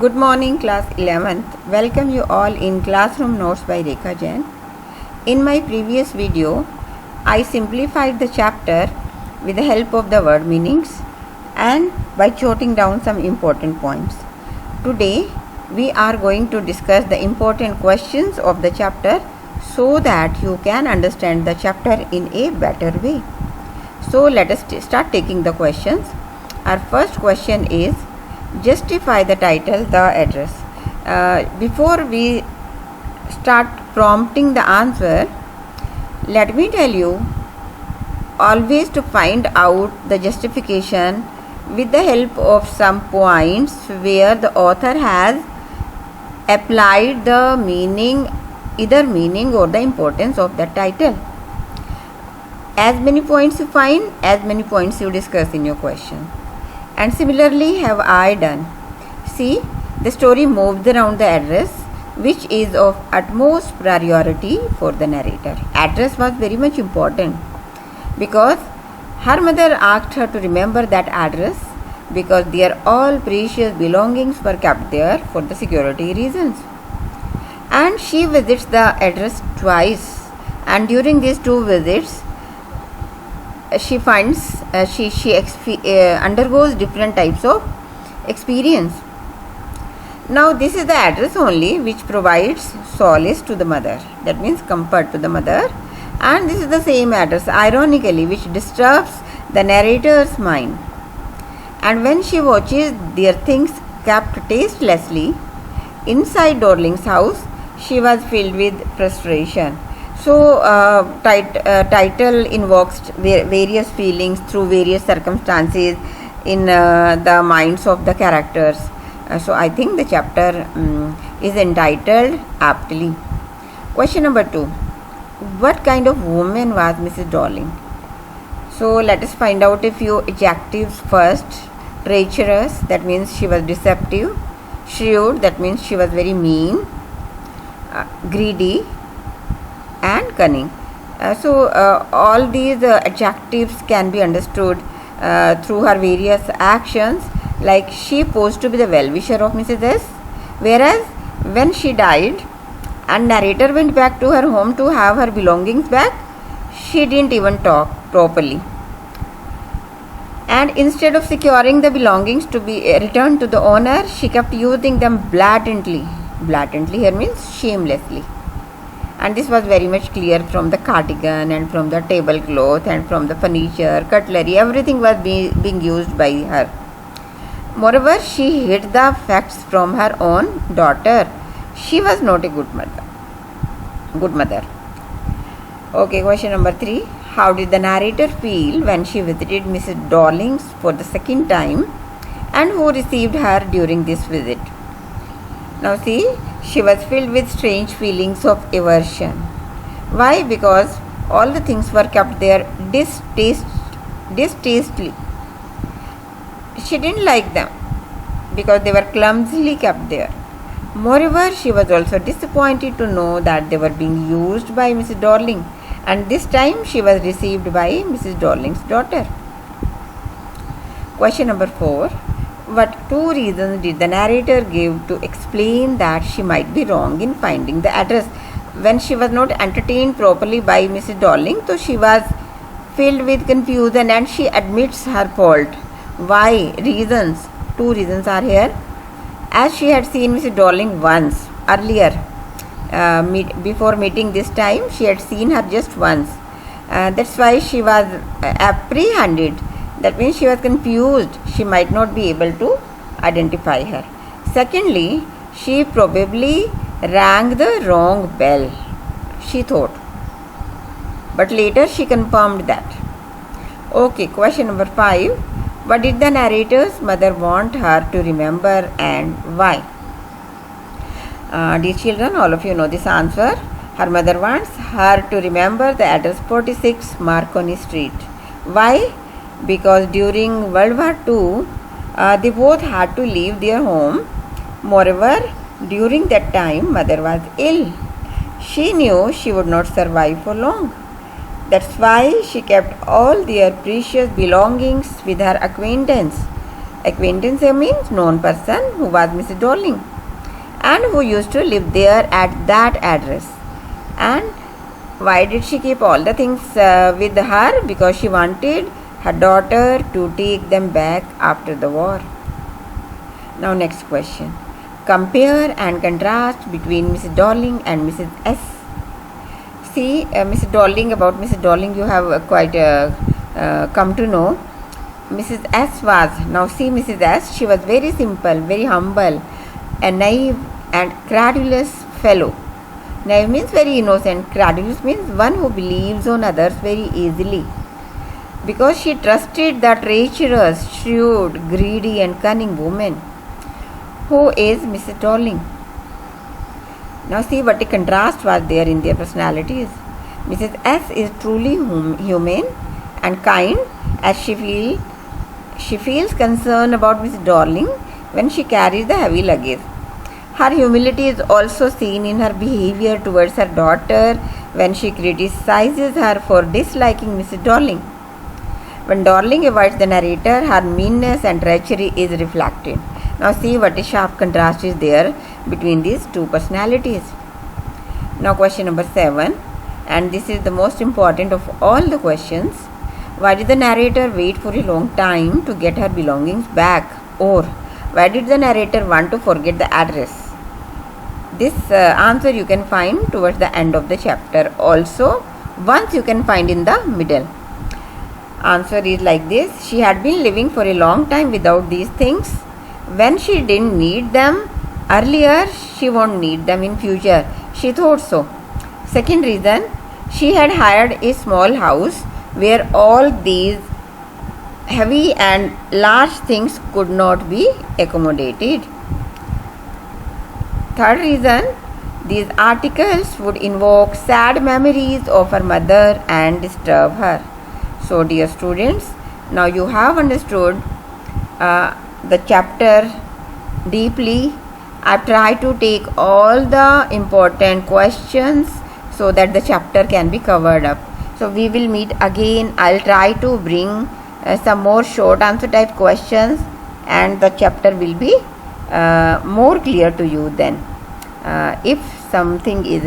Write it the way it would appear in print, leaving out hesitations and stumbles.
Good morning, class 11th. Welcome you all in Classroom Notes by Rekha Jain. In my previous video, I simplified the chapter with the help of the word meanings and by jotting down some important points. Today, we are going to discuss the important questions of the chapter so that you can understand the chapter in a better way. So, let us start taking the questions. Our first question is, justify the title, the address. Before we start prompting the answer, let me tell you, always to find out the justification with the help of some points where the author has applied the meaning, either meaning or the importance of the title. As many points you find, as many points you discuss in your question. And similarly have I done. See, the story moves around the address, which is of utmost priority for the narrator. Address was very much important because her mother asked her to remember that address because their all precious belongings were kept there for the security reasons. And she visits the address twice, and during these two visits she finds she undergoes different types of experience. Now this is the address only which provides solace to the mother, that means comfort to the mother, and this is the same address ironically which disturbs the narrator's mind. And when she watches their things kept tastelessly inside Dorling's house, she was filled with frustration. So, title invokes various feelings through various circumstances in the minds of the characters. So, I think the chapter is entitled aptly. Question number 2. What kind of woman was Mrs. Dorling? So, let us find out a few adjectives first. Treacherous, that means she was deceptive. Shrewd, that means she was very mean. Greedy and cunning. All these adjectives can be understood through her various actions, like she posed to be the well-wisher of Mrs. S, whereas when she died and narrator went back to her home to have her belongings back, she didn't even talk properly. And instead of securing the belongings to be returned to the owner, she kept using them blatantly. Blatantly here means shamelessly. And this was very much clear from the cardigan and from the tablecloth and from the furniture, cutlery, everything was being used by her. Moreover, she hid the facts from her own daughter. She was not a good mother. Okay, question number 3. How did the narrator feel when she visited Mrs. Dorling's for the second time, and who received her during this visit? Now see, she was filled with strange feelings of aversion. Why? Because all the things were kept there distastefully. She didn't like them because they were clumsily kept there. Moreover, she was also disappointed to know that they were being used by Mrs. Dorling, and this time she was received by Mrs. Dorling's daughter. Question number 4. What 2 reasons did the narrator give to explain that she might be wrong in finding the address? When she was not entertained properly by Mrs. Dorling, so she was filled with confusion and she admits her fault. Why? Reasons. 2 reasons are here. As she had seen Mrs. Dorling once earlier, before meeting this time, she had seen her just once. That's why she was apprehended. That means she was confused. She might not be able to identify her. Secondly, she probably rang the wrong bell, she thought. But later she confirmed that. Okay, question number 5. What did the narrator's mother want her to remember and why? Dear children, all of you know this answer. Her mother wants her to remember the address 46 Marconi Street. Why? Because during World War II, they both had to leave their home. Moreover, during that time, mother was ill. She knew she would not survive for long. That's why she kept all their precious belongings with her acquaintance. Acquaintance here means known person who was Mrs. Darling and who used to live there at that address. And why did she keep all the things with her? Because she wanted her daughter to take them back after the war. Now next question. Compare and contrast between Mrs. Darling and Mrs. S. See, Mrs. Darling, about Mrs. Darling you have quite come to know. Mrs. S was, now see Mrs. S, she was very simple, very humble, a naive and credulous fellow. Naive means very innocent, credulous means one who believes on others very easily. Because she trusted the treacherous, shrewd, greedy and cunning woman who is Mrs. Darling. Now see what a contrast was there in their personalities. Mrs. S is truly humane and kind as she feels concern about Mrs. Darling when she carries the heavy luggage. Her humility is also seen in her behavior towards her daughter when she criticizes her for disliking Mrs. Darling. When Darling avoids the narrator, her meanness and treachery is reflected. Now see what a sharp contrast is there between these two personalities. Now question number 7, and this is the most important of all the questions. Why did the narrator wait for a long time to get her belongings back? Or why did the narrator want to forget the address? This answer you can find towards the end of the chapter. Also, once you can find in the middle. Answer is like this. She had been living for a long time without these things. When she didn't need them earlier, she won't need them in future. She thought so. Second reason, she had hired a small house where all these heavy and large things could not be accommodated. Third reason, these articles would invoke sad memories of her mother and disturb her. So dear students, now you have understood the chapter deeply. I try to take all the important questions so that the chapter can be covered up. So we will meet again. I'll try to bring some more short answer type questions and the chapter will be more clear to you then. If something is